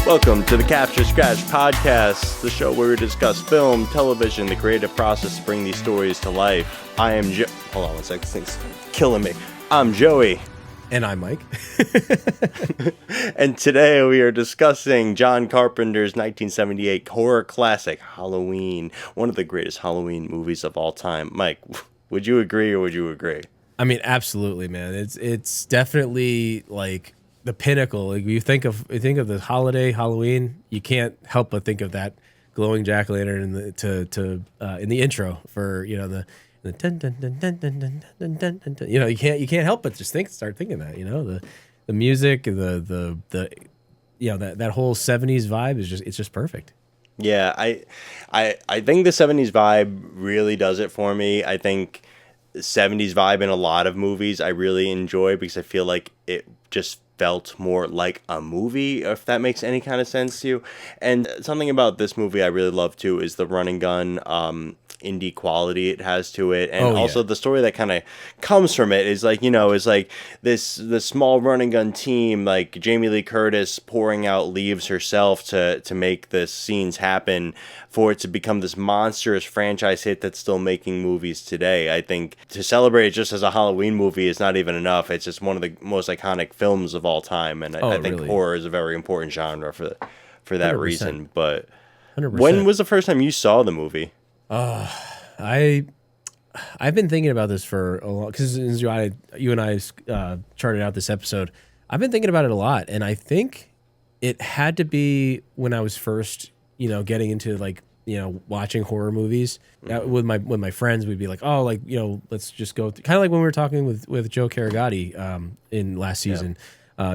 Welcome to the Capture Scratch podcast, the show where we discuss film, television, the creative process to bring these stories to life. I am hold on one second, this thing's killing me. I'm Joey. And I'm Mike. And today we are discussing John Carpenter's 1978 horror classic, Halloween, one of the greatest Halloween movies of all time. Mike, would you agree or would you agree? I mean, absolutely, man. It's definitely like the pinnacle. Like you think of the holiday, Halloween, you can't help but think of that glowing jack-o'-lantern in the intro for, you know, the dun, dun, dun, dun, dun, dun, dun, dun, dun, dun. You know, you can't help but just start thinking that, you know, the music, the you know, that whole 70s vibe is just perfect. Yeah, I think the 70s vibe really does it for me. I think 70s vibe in a lot of movies I really enjoy because I feel like it just felt more like a movie, if that makes any kind of sense to you. And something about this movie I really love too is the run and gun indie quality it has to it, and also the story that kind of comes from it is like, you know, is like the small run and gun team, like Jamie Lee Curtis pouring out leaves herself to make the scenes happen for it to become this monstrous franchise hit that's still making movies today. I think to celebrate it just as a Halloween movie is not even enough. It's just one of the most iconic films of all time, and I think really, horror is a very important genre for that 100%. Reason. But 100%. When was the first time you saw the movie? I've been thinking about this for a long, because you and I charted out this episode. I've been thinking about it a lot, and I think it had to be when I was first, you know, getting into like, you know, watching horror movies. With my friends. We'd be like, oh, like, you know, let's just go kind of like when we were talking with Joe Carragatti in last season.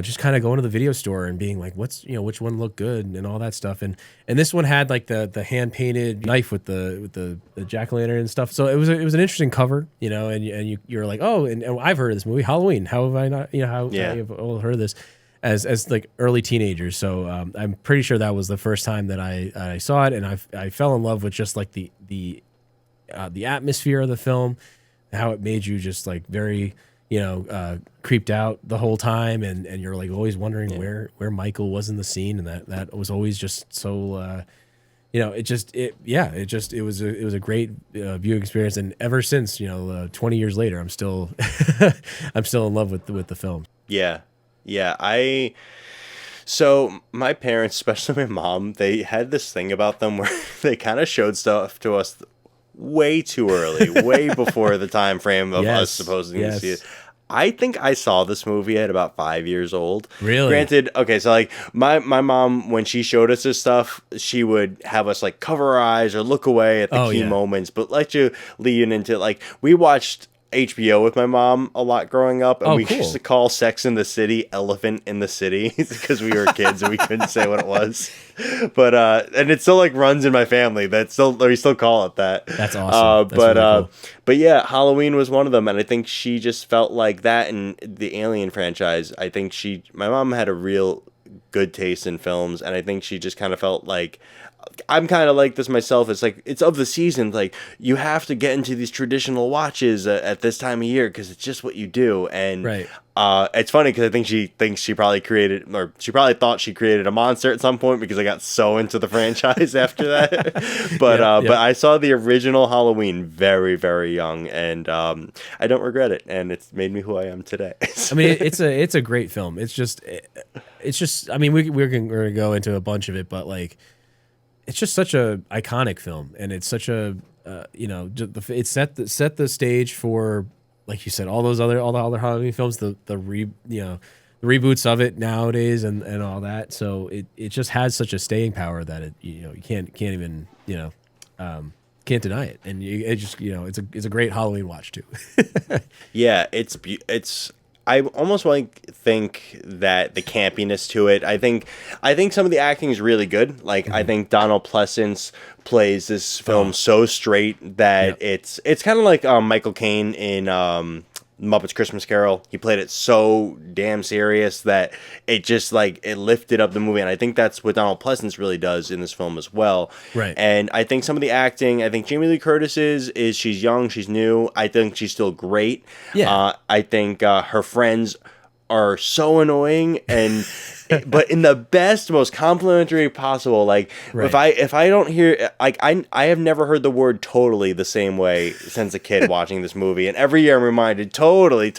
Just kind of going to the video store and being like, what's, you know, which one looked good and all that stuff. And this one had like the hand painted knife with the jack-o'-lantern and stuff. So it was an interesting cover, you know, and you're like, oh, and I've heard of this movie, Halloween. How have I not, you know, how have all heard of this as like early teenagers. So I'm pretty sure that was the first time that I saw it, and I fell in love with just like the atmosphere of the film, how it made you just like very, you know, creeped out the whole time, and you're like always wondering where Michael was in the scene, and that was always just so, you know, it was a great viewing experience, and ever since, you know, 20 years later, I'm still in love with the film. So my parents, especially my mom, they had this thing about them where they kind of showed stuff to us way too early, way before the time frame of us supposing to see it. I think I saw this movie at about 5 years old. Really? Granted, okay, so like my mom, when she showed us this stuff, she would have us like cover our eyes or look away at the key moments, but let you lean into, like, we watched HBO with my mom a lot growing up, and we used to call Sex in the City Elephant in the City because we were kids and we couldn't say what it was. But and it still like runs in my family. We still call it that. That's awesome. Really cool. But yeah, Halloween was one of them, and I think she just felt like that in the Alien franchise. I think my mom had a real good taste in films, and I think she just kind of felt like, I'm kind of like this myself. It's like, it's of the season. Like, you have to get into these traditional watches at this time of year because it's just what you do. And it's funny because I think she thinks she probably thought she created a monster at some point because I got so into the franchise after that. But I saw the original Halloween very, very young, and I don't regret it. And it's made me who I am today. I mean, it's a great film. It's just I mean, we're gonna go into a bunch of it, but like, it's just such a iconic film, and it's such a you know, it set the stage for, like you said, all the other Halloween films, the reboots of it nowadays and all that. So it just has such a staying power that it, you know, you can't even, you know, can't deny it, and it just, you know, it's a great Halloween watch too. Yeah, it's. I almost think that the campiness to it. I think some of the acting is really good. Like, I think Donald Pleasence plays this film so straight that it's kind of like Michael Caine in Muppets Christmas Carol. He played it so damn serious that it just, like, it lifted up the movie, and I think that's what Donald Pleasence really does in this film as well. Right. And I think some of the acting, I think Jamie Lee Curtis is she's young, she's new. I think she's still great. Yeah. I think her friends are so annoying and but in the best, most complimentary possible. Like Right. if I don't hear like I have never heard the word totally the same way since a kid watching this movie, and every year I'm reminded totally,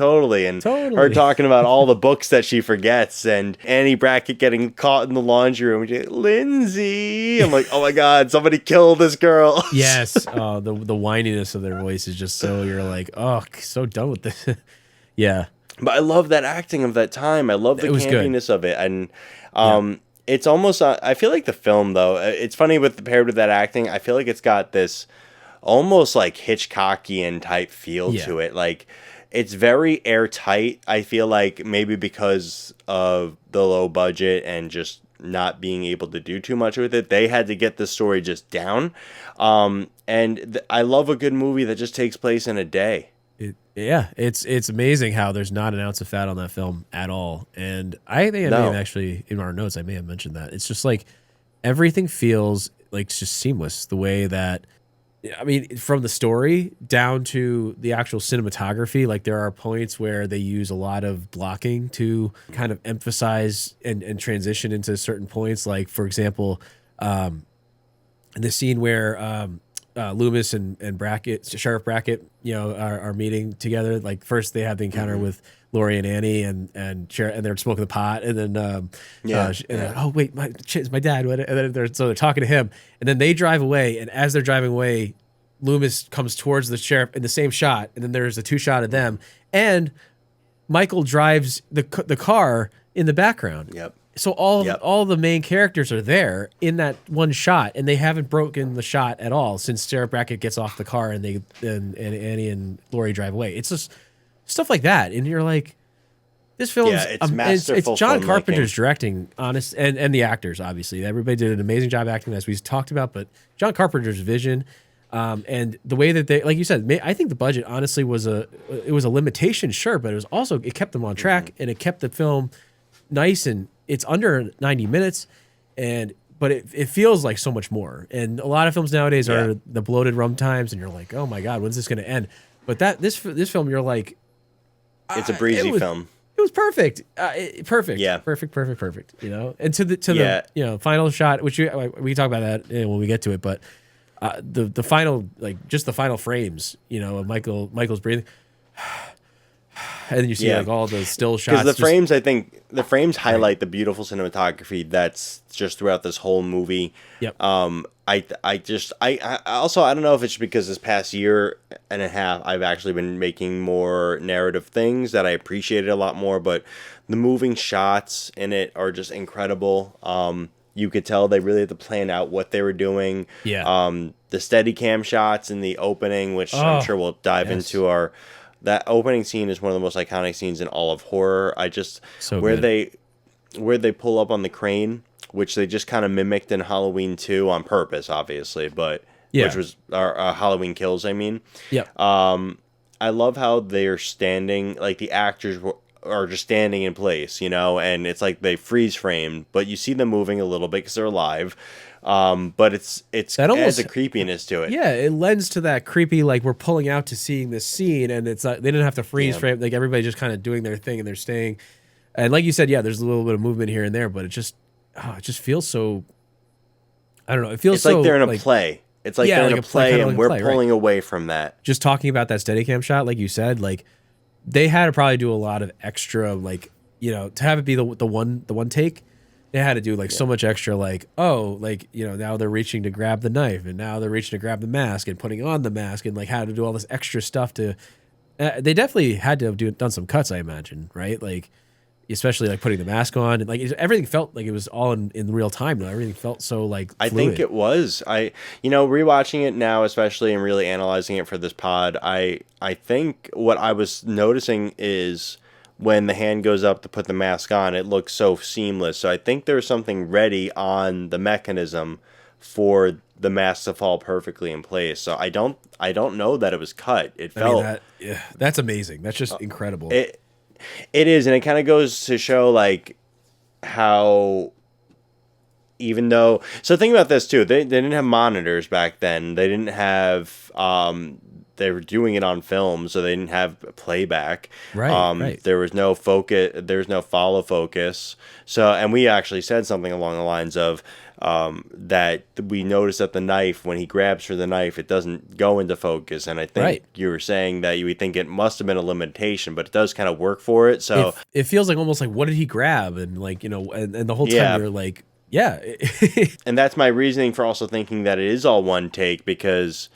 and her Totally. talking about all the books that she forgets, and Annie Brackett getting caught in the laundry room. Lindsay, I'm like, oh my god, somebody kill this girl. Yes. The whininess of their voice is just so you're like, oh, so done with this. Yeah. But I love that acting of that time. I love the It was good. campiness of it, and Yeah. it's almost. I feel like the film, though. It's funny with paired with that acting. I feel like it's got this almost like Hitchcockian type feel Yeah. to it. Like it's very airtight. I feel like maybe because of the low budget and just not being able to do too much with it, they had to get the story just down. I love a good movie that just takes place in a day. Yeah, it's amazing how there's not an ounce of fat on that film at all. And I think I may have No. actually in our notes I may have mentioned that. It's just like everything feels like it's just seamless the way that I mean from the story down to the actual cinematography, like there are points where they use a lot of blocking to kind of emphasize and transition into certain points. Like for example, the scene where Loomis and Brackett, Sheriff Brackett, are meeting together. Like first they have the encounter with Lori and Annie, and they're smoking the pot, and then oh wait, it's my dad. And then they're talking to him, and then they drive away. And as they're driving away, Loomis comes towards the sheriff in the same shot, and then there's a two shot of them, and Michael drives the car in the background. Yep. So all Yep. all the main characters are there in that one shot, and they haven't broken the shot at all since Sarah Brackett gets off the car and and Annie and Lori drive away. It's just stuff like that, and you're like, this film's Yeah, it's it's masterful John filmmaking. Carpenter's directing, honest, and the actors obviously. Everybody did an amazing job acting as we talked about, but John Carpenter's vision. And the way that they, like you said, I think the budget honestly was a limitation, sure, but it kept them on track and it kept the film nice, and it's under 90 minutes, but it feels like so much more. And a lot of films nowadays are the bloated run times, and you're like, oh my god, when's this going to end? But this film, you're like, It's a breezy film. it was perfect, perfect, Yeah. perfect. And to the final shot, which we can talk about that when we get to it, but the final, like just the final frames, of Michael's breathing. And then you see like all the still shots. Because I think the frames highlight the beautiful cinematography that's just throughout this whole movie. Yep. I also, I don't know if it's because this past year and a half I've actually been making more narrative things that I appreciated a lot more, but the moving shots in it are just incredible. You could tell they really had to plan out what they were doing. Yeah. The Steadicam shots in the opening, which I'm sure we'll dive into, that opening scene is one of the most iconic scenes in all of horror. Where they pull up on the crane, which they just kind of mimicked in Halloween 2 on purpose, obviously, but which was Halloween Kills, I mean. Yeah. I love how they're standing, like the actors are just standing in place, and it's like they freeze frame, but you see them moving a little bit because they're alive. But it's that almost has a creepiness to it. Yeah, it lends to that creepy, like we're pulling out to seeing this scene, and it's not, they didn't have to freeze frame, like everybody just kind of doing their thing and they're staying. And like you said, there's a little bit of movement here and there, but it just feels so. I don't know. It feels it's like so, they're in a play. It's like they're in a play, kinda and like we're play, pulling away from that. Just talking about that Steadicam shot, like you said, like they had to probably do a lot of extra, like to have it be the one take. They had to do like so much extra, like now they're reaching to grab the knife, and now they're reaching to grab the mask and putting on the mask, and like how to do all this extra stuff to. They definitely had to have done some cuts, I imagine, right? Like especially like putting the mask on, and like everything felt like it was all in real time. Though everything felt so like fluid. I think it was. Rewatching it now, especially and really analyzing it for this pod, I think what I was noticing is when the hand goes up to put the mask on, it looks so seamless. So I think there's something ready on the mechanism for the mask to fall perfectly in place. So I don't know that it was cut. It felt that's amazing. That's just incredible. It is, and it kind of goes to show like how even though think about this too, they didn't have monitors back then. They didn't have they were doing it on film, so they didn't have playback. Right. There was no focus. There was no follow focus. So, and we actually said something along the lines of that we noticed that the knife, when he grabs for the knife, it doesn't go into focus. And I think you were saying that you would think it must have been a limitation, but it does kind of work for it. So it feels like almost like, what did he grab? And like, and the whole time you're like, yeah. And that's my reasoning for also thinking that it is all one take, because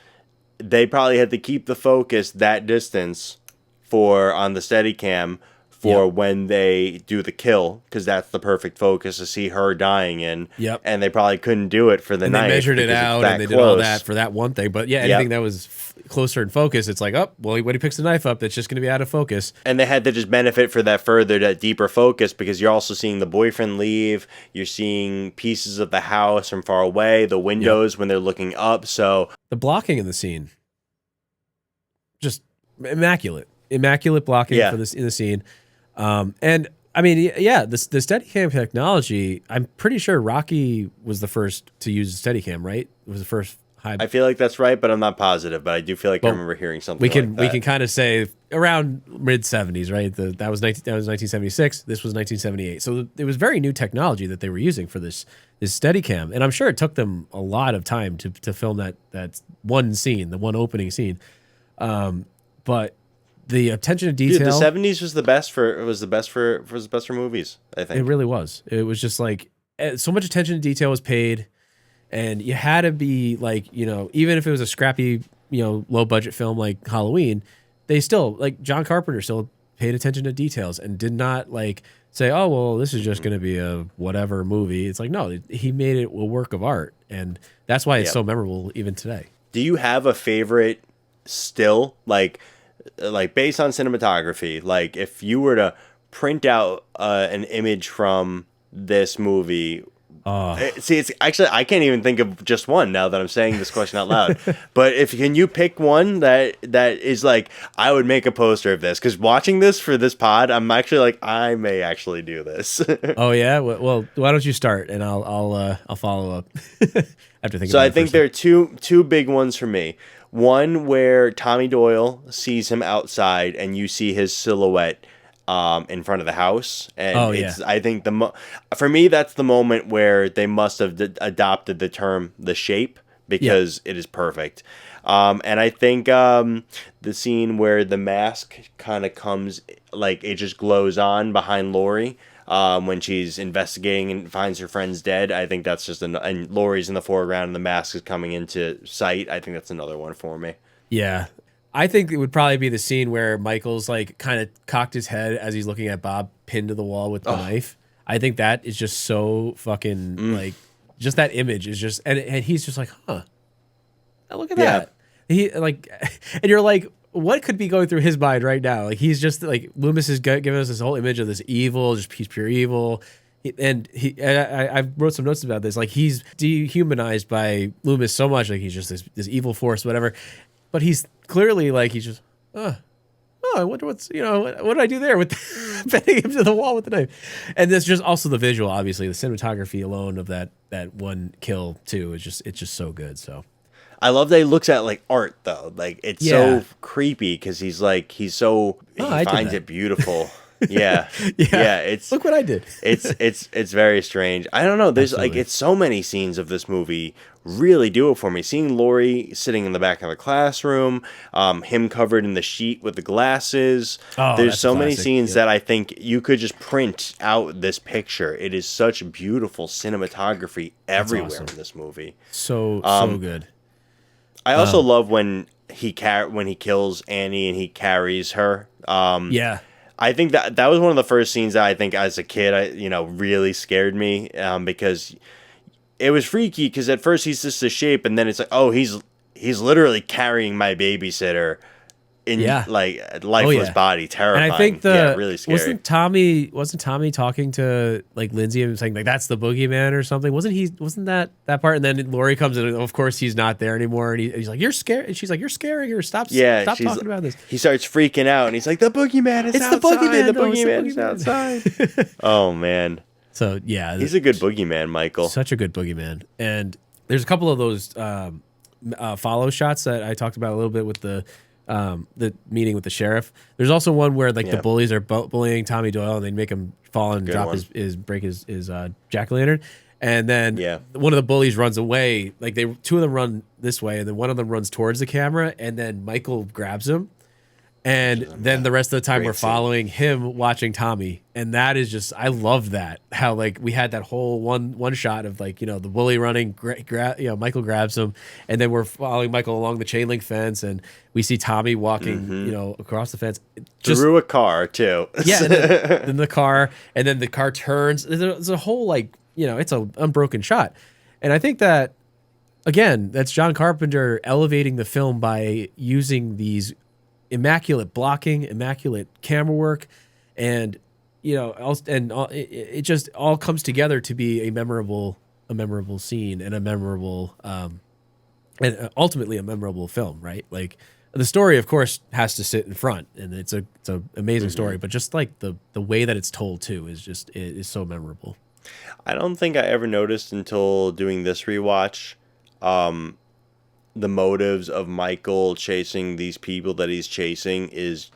they probably had to keep the focus that distance on the Steadicam for when they do the kill, because that's the perfect focus to see her dying in. Yep. And they probably couldn't do it for the knife. They measured it out and they did all that for that one thing. But yeah, anything that was closer in focus, it's like, oh, well, when he picks the knife up, it's just going to be out of focus. And they had to just benefit for that deeper focus, because you're also seeing the boyfriend leave. You're seeing pieces of the house from far away, the windows when they're looking up. So the blocking in the scene, just immaculate blocking for this in the scene. And I mean, the Steadicam technology, I'm pretty sure Rocky was the first to use Steadicam, right? It was the first high. I feel like that's right, but I'm not positive. But I do feel like I remember hearing something like that. We can kind of say around mid 70s, right? That was 1976. This was 1978. So it was very new technology that they were using for this Steadicam, and I'm sure it took them a lot of time to film that one scene, the one opening scene. But the attention to detail. Dude, the 70s was the best for movies, I think. It really was. It was just like so much attention to detail was paid, and you had to be like, even if it was a scrappy, low budget film like Halloween, they still, like, John Carpenter still paid attention to details and did not like say, oh, well, this is just going to be a whatever movie. It's like, no, he made it a work of art, and that's why it's so memorable even today. Do you have a favorite still, like based on cinematography? Like, if you were to print out an image from this movie, it's actually, I can't even think of just one now that I'm saying this question out loud. But can you pick one that is like, I would make a poster of this? Because watching this for this pod, I'm actually like, I may actually do this. Oh yeah, well, why don't you start and I'll follow up after thinking. So I think there are two big ones for me. One where Tommy Doyle sees him outside and you see his silhouette in front of the house. And I think for me, that's the moment where they must have adopted the term The Shape, because it is perfect. And I think the scene where the mask kind of comes, like, it just glows on behind Laurie when she's investigating and finds her friend's dead. I think that's just and Laurie's in the foreground and the mask is coming into sight. I think that's another one for me. Yeah. I think it would probably be the scene where Michael's like kind of cocked his head as he's looking at Bob pinned to the wall with the knife. I think that is just so fucking like, just that image is just, and he's just like, huh, now look at that. He like, and you're like, what could be going through his mind right now? Like, he's just like, Loomis is giving us this whole image of this evil, just pure evil. And I wrote some notes about this. Like, he's dehumanized by Loomis so much. Like, he's just this evil force, whatever. But he's clearly like, he's just, I wonder what did I do there with bending him to the wall with the knife? And there's just also the visual, obviously, the cinematography alone of that one kill too. It's just so good. So I love that he looks at like art though. Like, it's so creepy because he finds it beautiful. Yeah. It's, look what I did. it's very strange. I don't know. There's like, it's so many scenes of this movie really do it for me. Seeing Laurie sitting in the back of the classroom, him covered in the sheet with the glasses. There's so many scenes that I think you could just print out this picture. It is such beautiful cinematography everywhere in this movie. So good. I also love when he kills Annie and he carries her. I think that was one of the first scenes that I think as a kid, really scared me, because it was freaky, because at first he's just a shape, and then it's like, oh, he's literally carrying my babysitter in like a lifeless body, terrifying. And I think really scary. Wasn't Tommy talking to like Lindsay and saying like, that's the boogeyman or something? Wasn't that part? And then Laurie comes in, and of course he's not there anymore, and he's like, you're scared, and she's like, you're scaring her. Stop talking about this. He starts freaking out, and he's like, the boogeyman is outside. The boogeyman is outside. Oh man. So yeah, he's a good boogeyman, Michael. Such a good boogeyman. And there's a couple of those follow shots that I talked about a little bit with the the meeting with the sheriff. There's also one where like the Yeah. bullies are bullying Tommy Doyle and they make him fall and Good drop one. his break his jack-o'-lantern. And then Yeah. one of the bullies runs away. Like two of them run this way, and then one of them runs towards the camera, and then Michael grabs him. And then the rest of the time Great we're scene. following him watching Tommy, and that is just I love that how like we had that whole one shot of like the bully running, Michael grabs him, and then we're following Michael along the chain link fence, and we see Tommy walking across the fence, just Through a car too. yeah, and then the car, and then the car turns. There's a whole like it's an unbroken shot, and I think that again that's John Carpenter elevating the film by using these immaculate blocking, immaculate camera work, and it just all comes together to be a memorable scene and a memorable and ultimately a memorable film, right? Like the story, of course, has to sit in front, and it's a amazing story, but just like the way that it's told too is so memorable. I don't think I ever noticed until doing this rewatch, the motives of Michael chasing these people that he's chasing is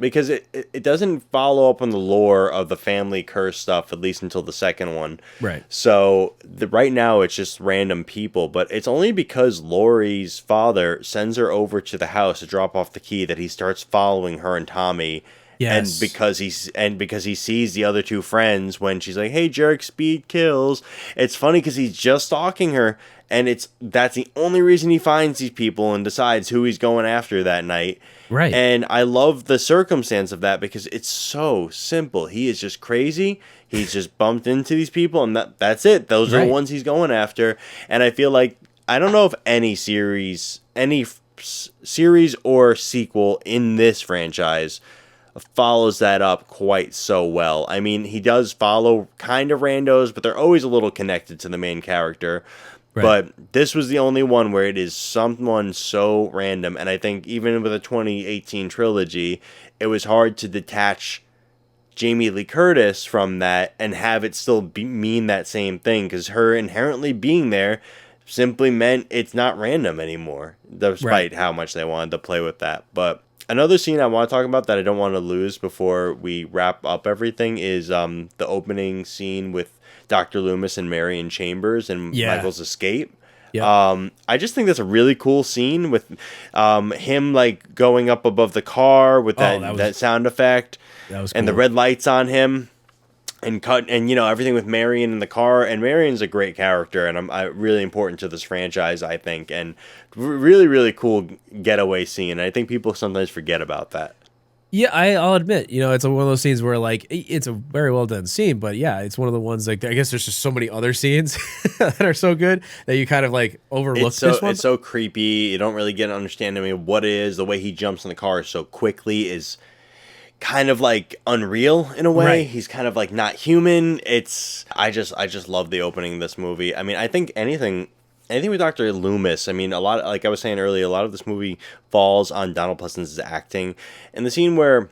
because it doesn't follow up on the lore of the family curse stuff, at least until the second one. Right. So right now it's just random people, but it's only because Laurie's father sends her over to the house to drop off the key that he starts following her and Tommy. Yes. And because he sees the other two friends when she's like, "Hey, jerk, speed kills." It's funny because he's just stalking her, and that's the only reason he finds these people and decides who he's going after that night. Right. And I love the circumstance of that because it's so simple. He is just crazy. He's just bumped into these people, and that's it. Those are the ones he's going after. And I feel like I don't know if any series or sequel in this franchise follows that up quite so well. I mean, he does follow kind of randos, but they're always a little connected to the main character. Right. But this was the only one where it is someone so random, and I think even with a 2018 trilogy, it was hard to detach Jamie Lee Curtis from that and have it still mean that same thing, because her inherently being there simply meant it's not random anymore, despite how much they wanted to play with that. But another scene I want to talk about that I don't want to lose before we wrap up everything is the opening scene with Dr. Loomis and Marion Chambers and Michael's escape. Yeah. I just think that's a really cool scene with him like going up above the car with that sound effect. That was cool. And the red lights on him. And everything with Marion in the car, and Marion's a great character, and I'm really important to this franchise, I think, and really, really cool getaway scene. I think people sometimes forget about that. Yeah, I'll admit, it's one of those scenes where like it's a very well done scene, but yeah, it's one of the ones like I guess there's just so many other scenes that are so good that you kind of like overlook this one. It's so creepy. You don't really get an understanding of what it is. The way he jumps in the car so quickly is kind of like unreal in a way. Right. He's kind of like not human. I just love the opening of this movie. I mean, I think anything with Dr. Loomis, I mean, a lot, like I was saying earlier, a lot of this movie falls on Donald Pleasance's acting. And the scene where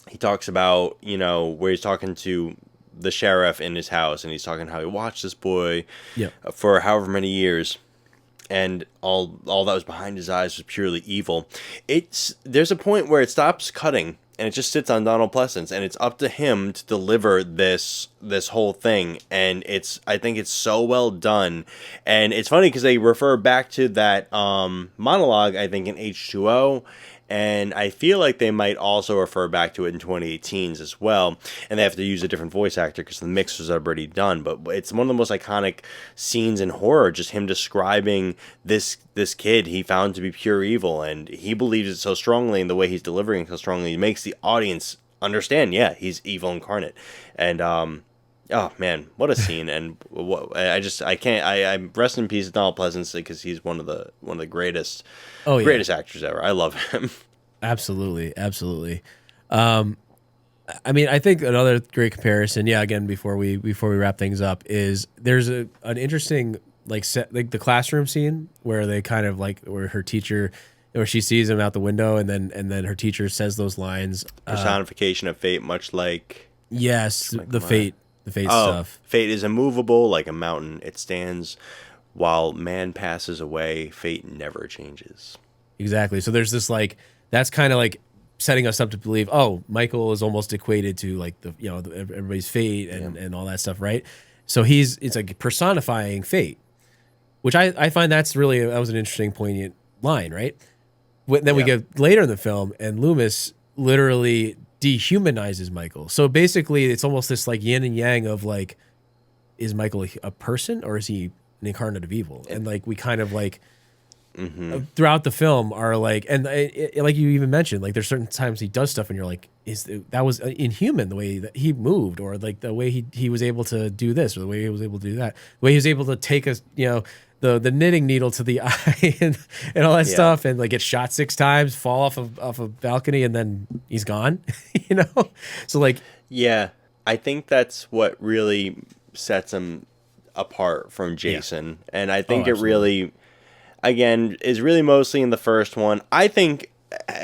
he talks about, where he's talking to the sheriff in his house, and he's talking how he watched this boy for however many years, and all that was behind his eyes was purely evil. There's a point where it stops cutting, and it just sits on Donald Pleasance, and it's up to him to deliver this whole thing. And I think it's so well done. And it's funny because they refer back to that monologue, I think, in H2O. And I feel like they might also refer back to it in 2018's as well. And they have to use a different voice actor because the mix was already done. But it's one of the most iconic scenes in horror, just him describing this kid he found to be pure evil. And he believes it so strongly, and the way he's delivering it so strongly, he makes the audience understand, he's evil incarnate. And oh man, what a scene! And I rest in peace, Donald Pleasance, because he's one of the greatest actors ever. I love him. Absolutely. I mean, I think another great comparison, again, before we wrap things up, is there's an interesting the classroom scene where they kind of where her teacher, where she sees him out the window, and then her teacher says those lines. Personification of fate, much like the fate stuff. Fate is immovable like a mountain. It stands while man passes away. Fate never changes. exactly. So there's this like that's kind of like setting us up to believe, oh, Michael is almost equated to like the everybody's fate and all that stuff, right? So it's like personifying fate, which I find that was an interesting, poignant line, right? Then we get later in the film, and Loomis literally dehumanizes Michael. So basically, it's almost this like yin and yang of like, is Michael a person or is he an incarnate of evil? And like we kind of like throughout the film are like, and like you even mentioned, like there's certain times he does stuff, and you're like, that was inhuman the way that he moved, or like the way he was able to do this, or the way he was able to do that, the way he was able to take us, the knitting needle to the eye and all that stuff, and like get shot 6 times, fall off a balcony, and then he's gone. So like, yeah, I think that's what really sets him apart from Jason, and I think it really, again, is really mostly in the first one. I think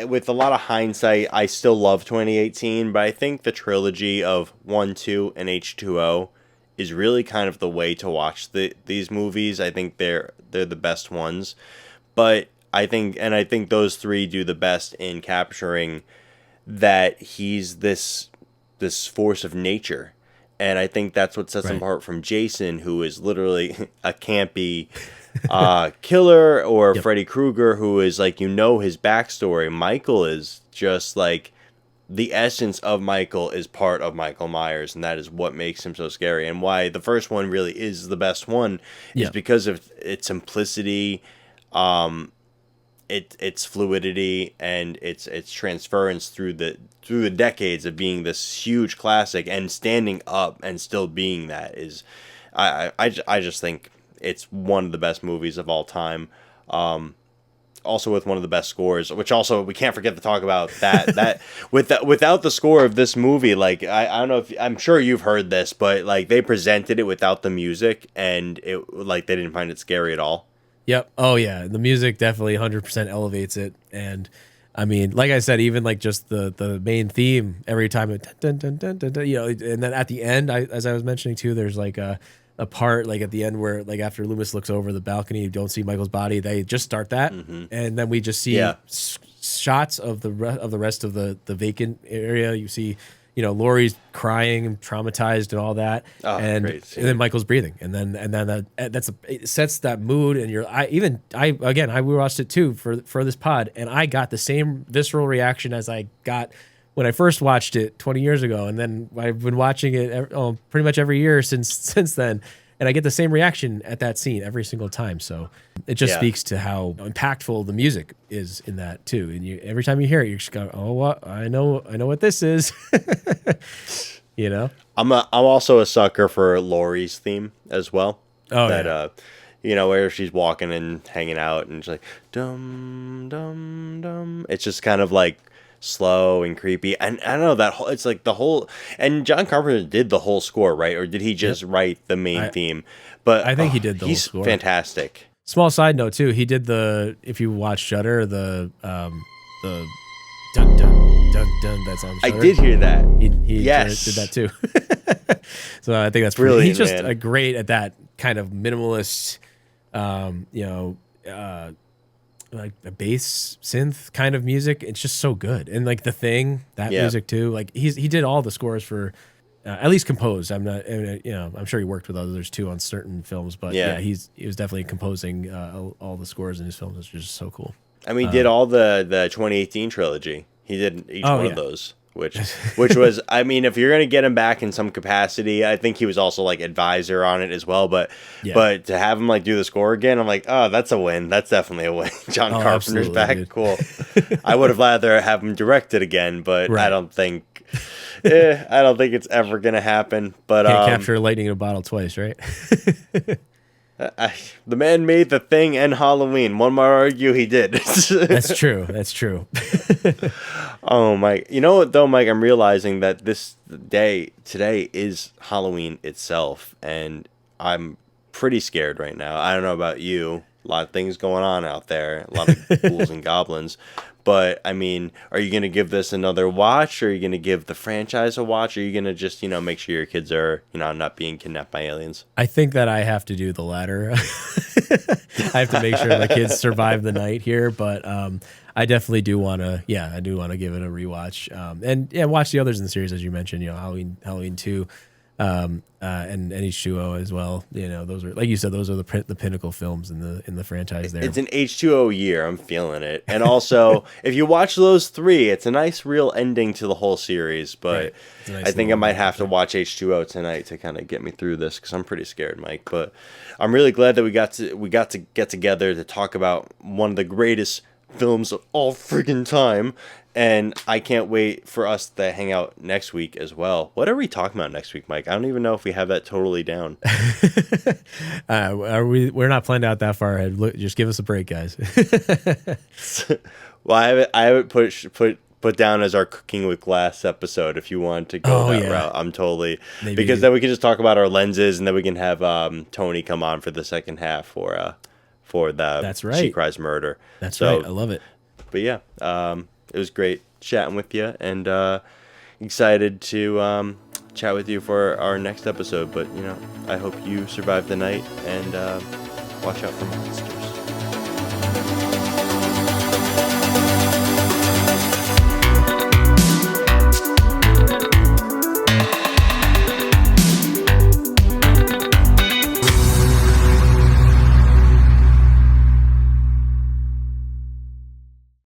with a lot of hindsight, I still love 2018, but I think the trilogy of 1, 2, and H2O is really kind of the way to watch these movies. I think they're the best ones, but I think those 3 do the best in capturing that he's this force of nature. And I think that's what sets him apart from Jason, who is literally a campy killer, or Freddy Krueger, who is like, his backstory. Michael is just like, the essence of Michael is part of Michael Myers, and that is what makes him so scary. And why the first one really is the best one is because of its simplicity, its fluidity, and its transference through the decades of being this huge classic and standing up and still being that is, I just think it's one of the best movies of all time. Also with one of the best scores, which also we can't forget to talk about that without the score of this movie, like I don't know if, I'm sure you've heard this, but like they presented it without the music, and it like they didn't find it scary at all. Yep. Oh yeah, the music definitely 100% elevates it, and I mean, like I said, even like just the main theme every time it dun, dun, dun, dun, dun, and then at the end, as I was mentioning too, there's like a part like at the end where like after Loomis looks over the balcony, you don't see Michael's body. They just start that, and then we just see shots of the rest of the vacant area. You see, Laurie's crying and traumatized and all that, and then Michael's breathing, and then it sets that mood. And I rewatched it too for this pod, and I got the same visceral reaction as I got when I first watched it 20 years ago, and then I've been watching it pretty much every year since then, and I get the same reaction at that scene every single time. So it just speaks to how impactful the music is in that too. And every time you hear it, you're just going, "Oh, what? I know what this is." I'm also a sucker for Laurie's theme as well. Oh, that where she's walking and hanging out, and she's like dum dum dum. It's just kind of like slow and creepy, and I don't know that whole, it's like the whole, and John Carpenter did the whole score, right? Or did he just write the main theme? But I think he did the whole score. He's fantastic. Small side note too, he did if you watch Shudder, the dun dun dun dun that's on Shudder. I did hear that. He did that too. So I think that's brilliant. He's just great at that kind of minimalist, like a bass synth kind of music. It's just so good. And like The Thing, that music too. Like he did all the scores for, at least composed. I'm not, I'm sure he worked with others too on certain films, but he was definitely composing all the scores in his films, which is just so cool. I mean, he did all the 2018 trilogy. He did each one of those, which was, I mean, if you're gonna get him back in some capacity, I think he was also like advisor on it as well. But to have him like do the score again, I'm like, oh, that's a win. That's definitely a win. John Carpenter's back. Dude. Cool. I would have rather have him direct it again, but I don't think it's ever gonna happen. But can't capture lightning in a bottle twice, right? The man made The Thing and Halloween. One might argue he did. That's true. That's true. Oh, Mike. You know what, though, Mike? I'm realizing that today is Halloween itself, and I'm pretty scared right now. I don't know about you. A lot of things going on out there. A lot of ghouls and goblins. But, I mean, are you going to give this another watch? Or are you going to give the franchise a watch? Or are you going to just, make sure your kids are, not being kidnapped by aliens? I think that I have to do the latter. I have to make sure the kids survive the night here, but I definitely do want to. Yeah, I do want to give it a rewatch, and yeah, watch the others in the series as you mentioned. Halloween 2, and H2O as well. Those are, like you said, those are the pinnacle films in the franchise. There, it's an H2O year. I'm feeling it, and also if you watch those three, it's a nice real ending to the whole series. But right. Nice, I think I might have to watch H2O tonight to kind of get me through this because I'm pretty scared, Mike. But I'm really glad that we got to get together to talk about one of the greatest films of all freaking time. And I can't wait for us to hang out next week as well. What are we talking about next week, Mike? I don't even know if we have that totally down. We're not planned out that far ahead. Look, just give us a break, guys. Well, I have it put down as our Cooking with Glass episode. If you want to go route, I'm totally because then we can just talk about our lenses, and then we can have Tony come on for the second half for the That's right. She Cries Murder. That's right. I love it. But yeah, it was great chatting with you, and excited to chat with you for our next episode. But I hope you survive the night, and watch out for monsters.